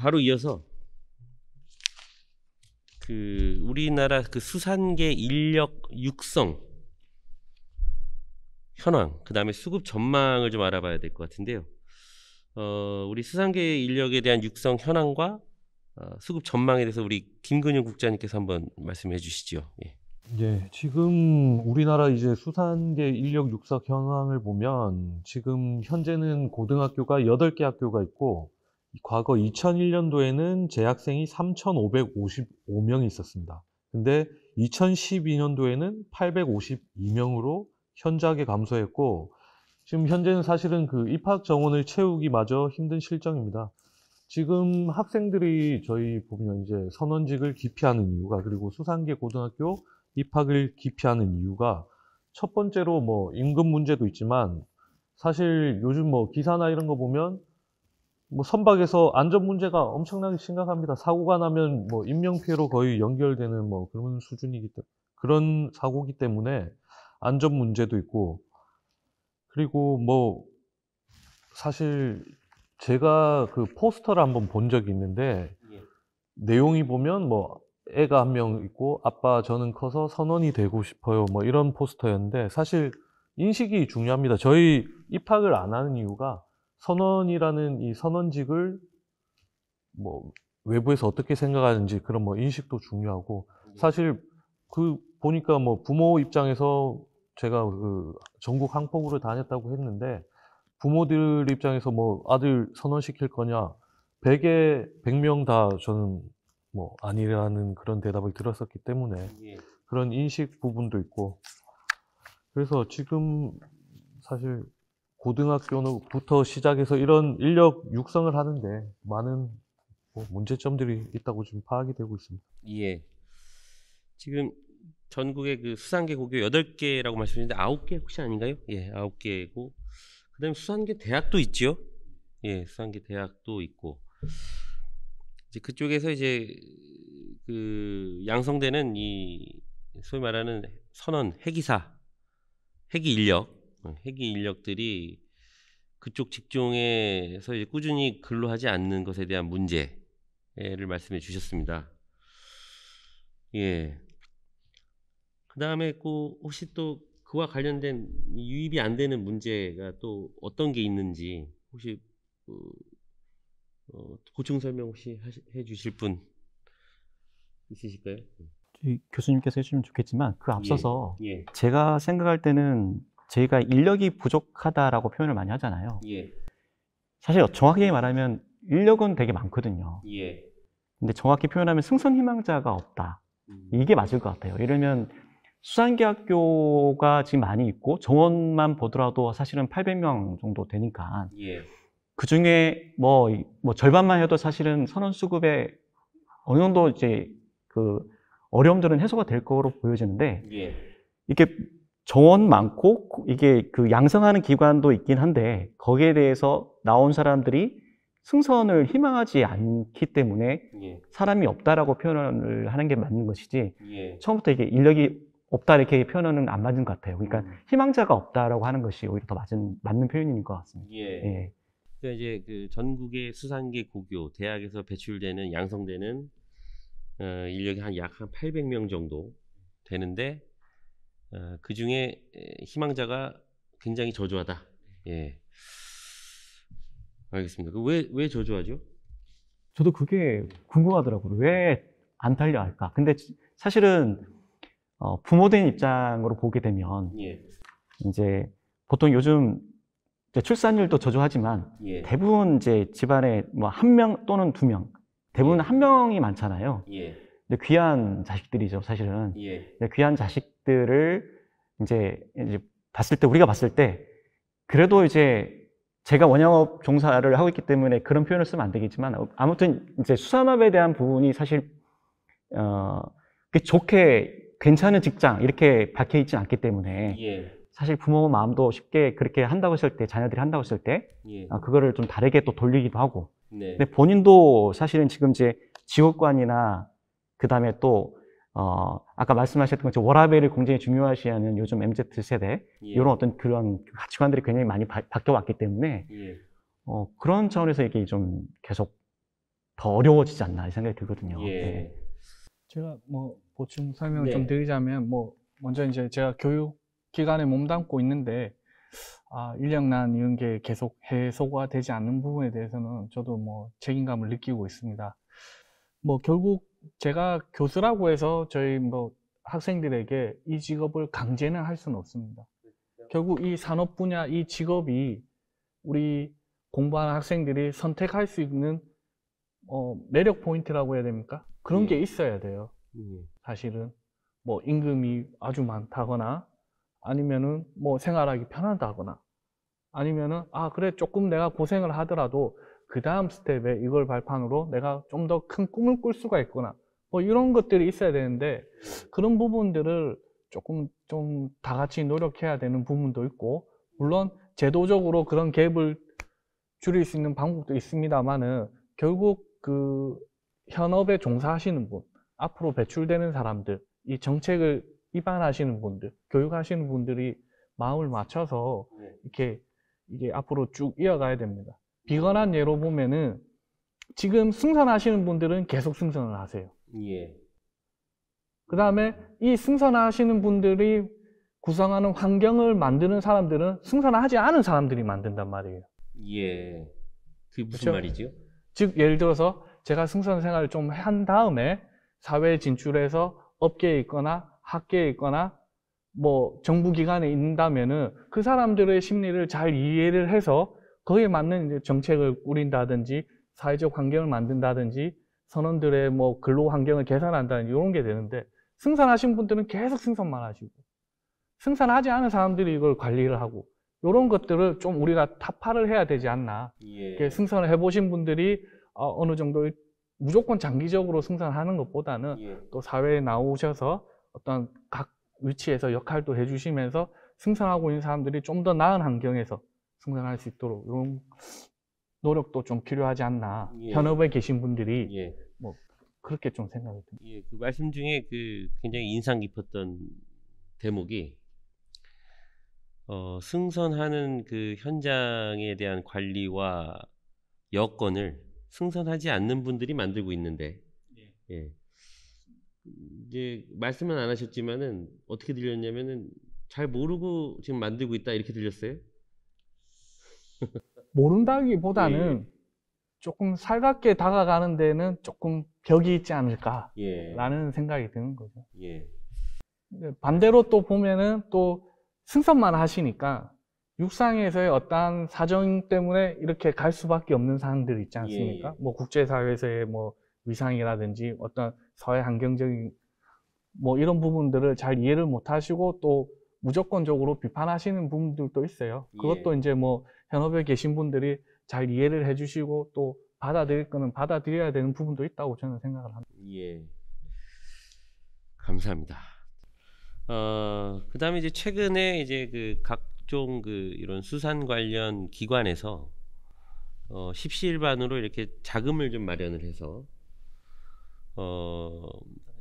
바로 이어서 우리나라 수산계 인력 육성 현황, 그 다음에 수급 전망을 좀 알아봐야 될 것 같은데요. 우리 수산계 인력에 대한 육성 현황과 수급 전망에 대해서 우리 김근용 국장님께서 한번 말씀해 주시죠. 예. 예, 지금 우리나라 이제 수산계 인력 육성 현황을 보면 지금 현재는 고등학교가 8개 학교가 있고 과거 2001년도에는 재학생이 3,555명이 있었습니다. 근데 2012년도에는 852명으로 현저하게 감소했고 지금 현재는 사실은 입학 정원을 채우기마저 힘든 실정입니다. 지금 학생들이 저희 보면 이제 선원직을 기피하는 이유가, 그리고 수산계 고등학교 입학을 기피하는 이유가 첫 번째로 뭐 임금 문제도 있지만 사실 요즘 뭐 기사나 이런 거 보면 뭐 선박에서 안전 문제가 엄청나게 심각합니다. 사고가 나면 뭐 인명피해로 거의 연결되는 뭐 그런 수준이기 때문에, 그런 사고기 때문에 안전 문제도 있고, 그리고 뭐 사실 제가 포스터를 한번 본 적이 있는데 내용이 보면 뭐 애가 한 명 있고 아빠 저는 커서 선원이 되고 싶어요 뭐 이런 포스터였는데, 사실 인식이 중요합니다. 저희 입학을 안 하는 이유가 선원이라는 이 선원직을 뭐 외부에서 어떻게 생각하는지 그런 뭐 인식도 중요하고, 사실 보니까 뭐 부모 입장에서 제가 전국 항폭으로 다녔다고 했는데 부모들 입장에서 뭐 아들 선원시킬 거냐 100명 다 저는 뭐 아니라는 그런 대답을 들었었기 때문에 그런 인식 부분도 있고, 그래서 지금 사실 고등학교부터 시작해서 이런 인력 육성을 하는데 많은 뭐 문제점들이 있다고 지금 파악이 되고 있습니다. 예. 지금 전국의 수산계 고교 8개라고 말씀하셨는데 9개 혹시 아닌가요? 예, 9개고 그다음에 수산계 대학도 있죠. 예, 수산계 대학도 있고 이제 그쪽에서 이제 양성되는 이 소위 말하는 선원, 해기사, 해기 인력들이 그쪽 직종에서 이제 꾸준히 근로하지 않는 것에 대한 문제를 말씀해 주셨습니다. 예. 그 다음에 혹시 또 그와 관련된 유입이 안 되는 문제가 또 어떤 게 있는지 혹시 보충 설명 혹시 해 주실 분 있으실까요? 교수님께서 해주시면 좋겠지만 그 앞서서 예. 제가 생각할 때는 저희가 인력이 부족하다라고 표현을 많이 하잖아요. 예. 사실 정확하게 말하면 인력은 되게 많거든요. 예. 근데 정확히 표현하면 승선 희망자가 없다. 이게 맞을 것 같아요. 이러면 수산계 학교가 지금 많이 있고 정원만 보더라도 사실은 800명 정도 되니까 예. 그 중에 뭐 절반만 해도 사실은 선원 수급에 어느 정도 이제 어려움들은 해소가 될 거로 보여지는데, 예. 이게 정원 많고 이게 양성하는 기관도 있긴 한데 거기에 대해서 나온 사람들이 승선을 희망하지 않기 때문에 예. 사람이 없다라고 표현을 하는 게 맞는 것이지, 예. 처음부터 이게 인력이 없다 이렇게 표현은 안 맞는 것 같아요. 그러니까 희망자가 없다라고 하는 것이 오히려 더 맞는 표현인 것 같습니다. 예. 예. 그러니까 이제 전국의 수산계 고교 대학에서 배출되는 양성되는 인력이 약 800명 정도 되는데 그 중에 희망자가 굉장히 저조하다. 예. 알겠습니다. 왜 저조하죠? 저도 그게 궁금하더라고요. 왜 안 달려 할까? 근데 사실은 부모된 입장으로 보게 되면 예. 이제 보통 요즘 이제 출산율도 저조하지만 예. 대부분 이제 집안에 뭐 1명 또는 2명, 대부분 예. 1명이 많잖아요. 예. 근데 귀한 자식들이죠, 사실은. 예. 귀한 자식들을 이제 우리가 봤을 때 그래도 이제 제가 원양업 종사를 하고 있기 때문에 그런 표현을 쓰면 안 되겠지만 아무튼 이제 수산업에 대한 부분이 사실 좋게 괜찮은 직장 이렇게 박혀 있진 않기 때문에 예. 사실 부모 마음도 쉽게 그렇게 한다고 했을 때, 자녀들이 한다고 했을 때 예. 그거를 좀 다르게 또 돌리기도 하고. 네. 근데 본인도 사실은 지금 이제 지역관이나 그다음에 또 아까 말씀하셨던 것처럼 워라밸을 굉장히 중요시하는 요즘 MZ 세대 예. 이런 어떤 그런 가치관들이 굉장히 많이 바뀌어 왔기 때문에 예. 그런 차원에서 이게 좀 계속 더 어려워지지 않나 이 생각이 들거든요. 예. 네. 제가 뭐 보충 설명을 좀 네. 드리자면 뭐 먼저 이제 제가 교육 기관에 몸담고 있는데 인력난 이런 게 계속 해소가 되지 않는 부분에 대해서는 저도 뭐 책임감을 느끼고 있습니다. 뭐 결국 제가 교수라고 해서 저희 뭐 학생들에게 이 직업을 강제는 할 수는 없습니다. 결국 이 산업 분야, 이 직업이 우리 공부하는 학생들이 선택할 수 있는 매력 포인트라고 해야 됩니까? 그런 예. 게 있어야 돼요. 예. 사실은 뭐 임금이 아주 많다거나 아니면은 뭐 생활하기 편하다거나 아니면은 그래 조금 내가 고생을 하더라도 그 다음 스텝에 이걸 발판으로 내가 좀 더 큰 꿈을 꿀 수가 있거나 뭐 이런 것들이 있어야 되는데 그런 부분들을 조금 좀 다 같이 노력해야 되는 부분도 있고 물론 제도적으로 그런 갭을 줄일 수 있는 방법도 있습니다만은 결국 그 현업에 종사하시는 분 앞으로 배출되는 사람들 이 정책을 입안하시는 분들 교육하시는 분들이 마음을 맞춰서 이게 앞으로 쭉 이어가야 됩니다. 비건한 예로 보면은 지금 승선하시는 분들은 계속 승선을 하세요. 예. 그 다음에 이 승선하시는 분들이 구성하는 환경을 만드는 사람들은 승선하지 않은 사람들이 만든단 말이에요. 예. 그게 무슨 그렇죠? 말이죠? 즉 예를 들어서 제가 승선 생활을 좀 한 다음에 사회에 진출해서 업계에 있거나 학계에 있거나 뭐 정부기관에 있다면은 그 사람들의 심리를 잘 이해를 해서 거기에 맞는 이제 정책을 꾸린다든지 사회적 환경을 만든다든지 선원들의 뭐 근로 환경을 개선한다든지 이런 게 되는데 승선하신 분들은 계속 승선만 하시고 승선하지 않은 사람들이 이걸 관리를 하고 이런 것들을 좀 우리가 타파를 해야 되지 않나. 예. 승선을 해보신 분들이 어느 정도 무조건 장기적으로 승선하는 것보다는 예. 또 사회에 나오셔서 어떤 각 위치에서 역할도 해주시면서 승선하고 있는 사람들이 좀 더 나은 환경에서 승선할 수 있도록 이런 노력도 좀 필요하지 않나. 예. 현업에 계신 분들이 예. 뭐 그렇게 좀 생각이 듭니다. 예. 그 말씀 중에 그 굉장히 인상 깊었던 대목이 승선하는 그 현장에 대한 관리와 여건을 승선하지 않는 분들이 만들고 있는데, 예. 이제 말씀은 안 하셨지만은 어떻게 들렸냐면은 잘 모르고 지금 만들고 있다 이렇게 들렸어요? 모른다기보다는 예. 조금 살갑게 다가가는 데는 조금 벽이 있지 않을까라는 예. 생각이 드는 거죠. 예. 반대로 또 보면은 또 승선만 하시니까 육상에서의 어떠한 사정 때문에 이렇게 갈 수밖에 없는 사람들이 있지 않습니까? 예. 뭐 국제사회에서의 뭐 위상이라든지 어떤 사회 환경적인 뭐 이런 부분들을 잘 이해를 못 하시고 또 무조건적으로 비판하시는 부분들도 있어요. 그것도 예. 이제 뭐 현업에 계신 분들이 잘 이해를 해주시고 또 받아들일 거는 받아들여야 되는 부분도 있다고 저는 생각을 합니다. 예. 감사합니다. 그다음에 이제 최근에 이제 그 각종 그 이런 수산 관련 기관에서 십시일반으로 이렇게 자금을 좀 마련을 해서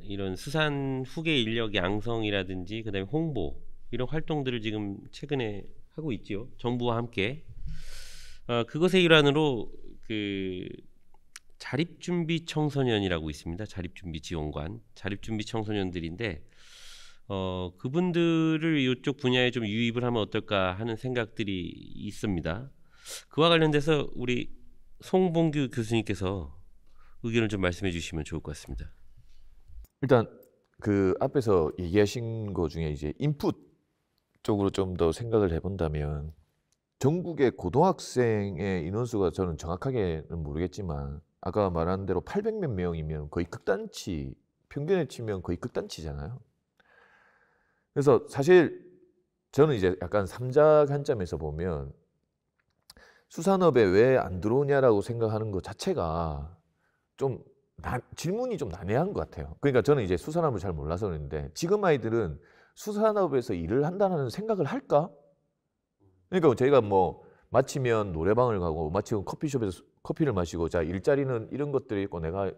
이런 수산 후계 인력 양성이라든지 그다음에 홍보 이런 활동들을 지금 최근에 하고 있죠. 정부와 함께. 그것의 일환으로 그 자립준비 청소년이라고 있습니다. 자립준비 지원관, 자립준비 청소년들인데 그분들을 이쪽 분야에 좀 유입을 하면 어떨까 하는 생각들이 있습니다. 그와 관련돼서 우리 송봉규 교수님께서 의견을 좀 말씀해 주시면 좋을 것 같습니다. 일단 그 앞에서 얘기하신 거 중에 이제 인풋 쪽으로 좀 더 생각을 해본다면 전국의 고등학생의 인원수가 저는 정확하게는 모르겠지만 아까 말한 대로 800몇 명이면 거의 극단치, 평균에 치면 거의 극단치잖아요. 그래서 사실 저는 이제 약간 삼자 관점에서 보면 수산업에 왜 안 들어오냐라고 생각하는 것 자체가 좀 질문이 좀 난해한 것 같아요. 그러니까 저는 이제 수산업을 잘 몰라서 그러는데 지금 아이들은 수산업에서 일을 한다는 생각을 할까? 그러니까 저희가 뭐 마치면 노래방을 가고 마치면 커피숍에서 커피를 마시고 자 일자리는 이런 것들이 있고 내가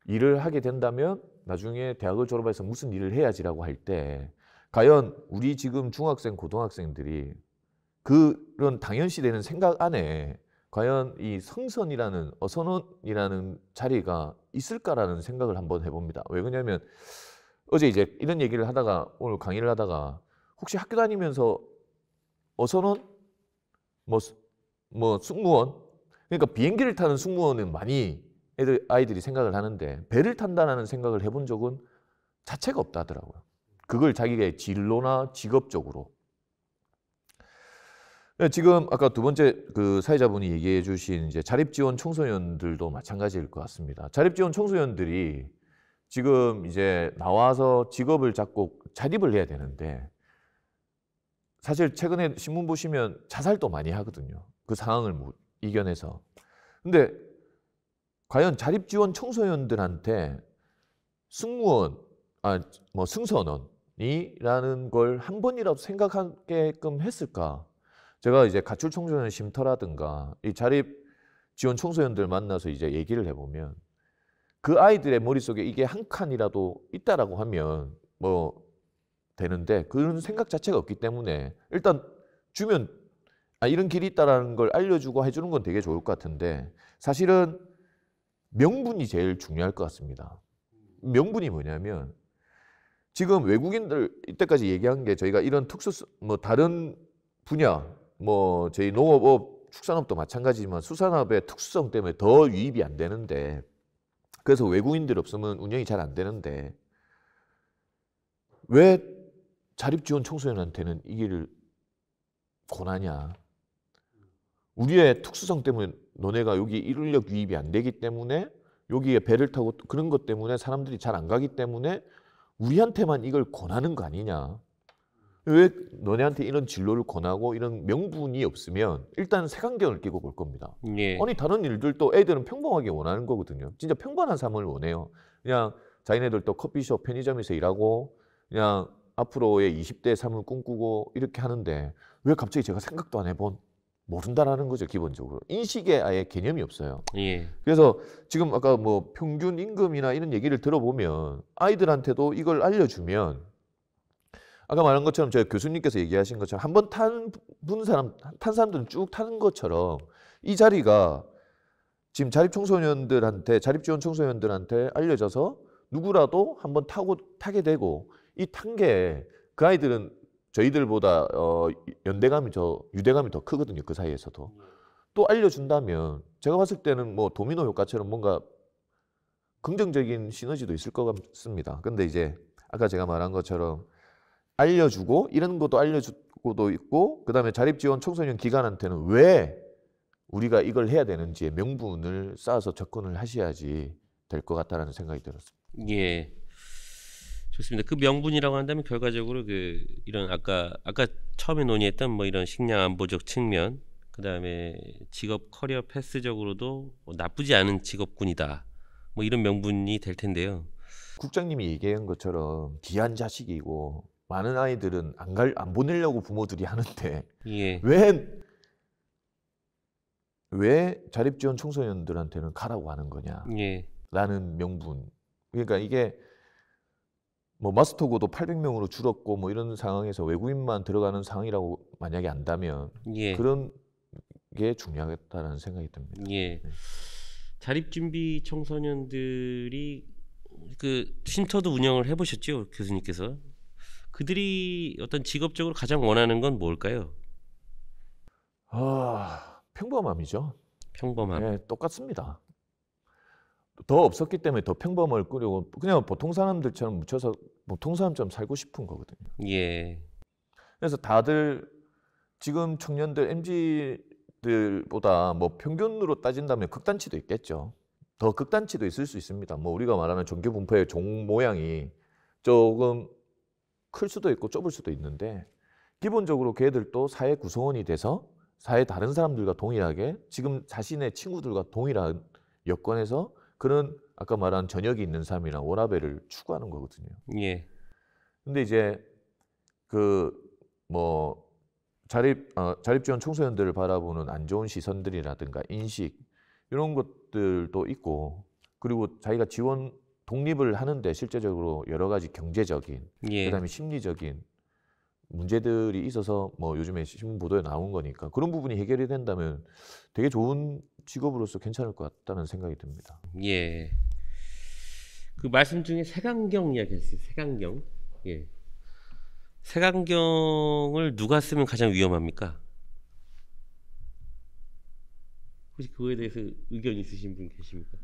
일을 하게 된다면 나중에 대학을 졸업해서 무슨 일을 해야지라고 할 때 과연 우리 지금 중학생 고등학생들이 그런 당연시 되는 생각 안에 과연 이 성선이라는 어선원이라는 자리가 있을까라는 생각을 한번 해봅니다. 왜 그러냐면 어제 이제 이런 얘기를 하다가 오늘 강의를 하다가 혹시 학교 다니면서 어선원, 뭐 승무원, 그러니까 비행기를 타는 승무원은 많이 아이들이 생각을 하는데 배를 탄다는 생각을 해본 적은 자체가 없다 하더라고요. 그걸 자기의 진로나 직업적으로. 지금 아까 두 번째 그 사회자분이 얘기해 주신 이제 자립지원 청소년들도 마찬가지일 것 같습니다. 자립지원 청소년들이 지금 이제 나와서 직업을 잡고 자립을 해야 되는데 사실 최근에 신문 보시면 자살도 많이 하거든요. 그 상황을 이겨내서. 근데 과연 자립지원 청소년들한테 승무원, 승선원이라는 걸 한 번이라도 생각하게끔 했을까? 제가 이제 가출 청소년 쉼터라든가 이 자립 지원 청소년들 만나서 이제 얘기를 해보면 그 아이들의 머릿속에 이게 한 칸이라도 있다라고 하면 뭐 되는데 그런 생각 자체가 없기 때문에 일단 주면 이런 길이 있다라는 걸 알려주고 해주는 건 되게 좋을 것 같은데 사실은 명분이 제일 중요할 것 같습니다. 명분이 뭐냐면 지금 외국인들 이때까지 얘기한 게 저희가 이런 다른 분야 저희 농업업, 축산업도 마찬가지지만 수산업의 특수성 때문에 더 유입이 안 되는데 그래서 외국인들 없으면 운영이 잘 안 되는데 왜 자립지원 청소년한테는 이 길을 권하냐? 우리의 특수성 때문에 너네가 여기 인력 유입이 안 되기 때문에 여기에 배를 타고 그런 것 때문에 사람들이 잘 안 가기 때문에 우리한테만 이걸 권하는 거 아니냐? 왜 너네한테 이런 진로를 권하고 이런 명분이 없으면 일단 색안경을 끼고 볼 겁니다. 예. 아니 다른 일들도 애들은 평범하게 원하는 거거든요. 진짜 평범한 삶을 원해요. 그냥 자기네들도 커피숍, 편의점에서 일하고 그냥 앞으로의 20대 삶을 꿈꾸고 이렇게 하는데 왜 갑자기 제가 생각도 안 해본 모른다라는 거죠. 기본적으로 인식에 아예 개념이 없어요. 예. 그래서 지금 아까 뭐 평균 임금이나 이런 얘기를 들어보면 아이들한테도 이걸 알려주면 아까 말한 것처럼 저희 교수님께서 얘기하신 것처럼 한번 탄 사람들은 쭉 타는 것처럼 이 자리가 지금 자립지원 청소년들한테 알려져서 누구라도 한번 타게 되고 이 탄 게 그 아이들은 저희들보다 유대감이 더 크거든요. 그 사이에서도. 또 알려준다면 제가 봤을 때는 뭐 도미노 효과처럼 뭔가 긍정적인 시너지도 있을 것 같습니다. 근데 이제 아까 제가 말한 것처럼 알려주고 이런 것도 알려주고도 있고 그다음에 자립지원 청소년 기관한테는 왜 우리가 이걸 해야 되는지의 명분을 쌓아서 접근을 하셔야지 될 것 같다라는 생각이 들었습니다. 예. 좋습니다. 그 명분이라고 한다면 결과적으로 이런 아까 처음에 논의했던 뭐 이런 식량 안보적 측면, 그다음에 직업 커리어 패스적으로도 나쁘지 않은 직업군이다. 뭐 이런 명분이 될 텐데요. 국장님이 얘기한 것처럼 귀한 자식이고 많은 아이들은 안 보내려고 부모들이 하는데 예. 왜 자립지원 청소년들한테는 가라고 하는 거냐라는 예. 명분. 그러니까 이게 뭐 마스터고도 800명으로 줄었고 뭐 이런 상황에서 외국인만 들어가는 상황이라고 만약에 안다면 예. 그런 게 중요하겠다라는 생각이 듭니다. 예. 자립준비 청소년들이 그 쉼터도 운영을 해보셨죠, 교수님께서? 그들이 어떤 직업적으로 가장 원하는 건 뭘까요? 평범함이죠. 평범함. 네, 똑같습니다. 더 없었기 때문에 더 평범을 꾸려고 그냥 보통 사람들처럼 묻혀서 보통 사람처럼 살고 싶은 거거든요. 예. 그래서 다들 지금 청년들 MZ들보다 뭐 평균으로 따진다면 극단치도 있겠죠. 더 극단치도 있을 수 있습니다. 뭐 우리가 말하는 종교 분포의 종 모양이 조금 클 수도 있고 좁을 수도 있는데 기본적으로 걔들도 사회 구성원이 돼서 사회 다른 사람들과 동일하게 지금 자신의 친구들과 동일한 여건에서 그런 아까 말한 저녁이 있는 삶이나 워라밸을 추구하는 거거든요. 예. 근데 이제 자립지원 청소년들을 바라보는 안 좋은 시선들이라든가 인식 이런 것들도 있고 그리고 자기가 지원 독립을 하는데 실제적으로 여러 가지 경제적인 예. 그다음에 심리적인 문제들이 있어서 뭐 요즘에 신문 보도에 나온 거니까 그런 부분이 해결이 된다면 되게 좋은 직업으로서 괜찮을 것 같다는 생각이 듭니다. 예. 그 말씀 중에 색안경 이야기했어요. 색안경. 예. 색안경을 누가 쓰면 가장 위험합니까? 혹시 그거에 대해서 의견 있으신 분 계십니까?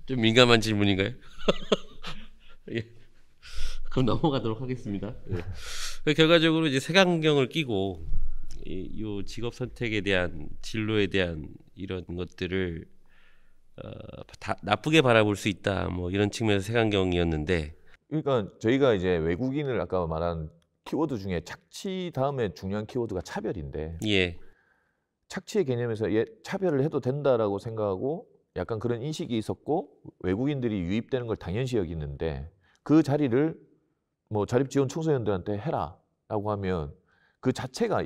좀 민감한 질문인가요? 예. 그럼 넘어가도록 하겠습니다. 예. 결과적으로 이제 색안경을 끼고 이 직업 선택에 대한 진로에 대한 이런 것들을 다 나쁘게 바라볼 수 있다. 뭐 이런 측면에서 색안경이었는데 그러니까 저희가 이제 외국인을 아까 말한 키워드 중에 착취 다음에 중요한 키워드가 차별인데 예. 착취의 개념에서 차별을 해도 된다라고 생각하고 약간 그런 인식이 있었고 외국인들이 유입되는 걸 당연시 여기는데 그 자리를 뭐 자립 지원 청소년들한테 해라라고 하면 그 자체가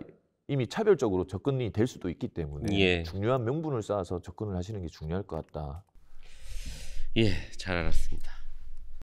이미 차별적으로 접근이 될 수도 있기 때문에 예. 중요한 명분을 쌓아서 접근을 하시는 게 중요할 것 같다. 예, 잘 알았습니다.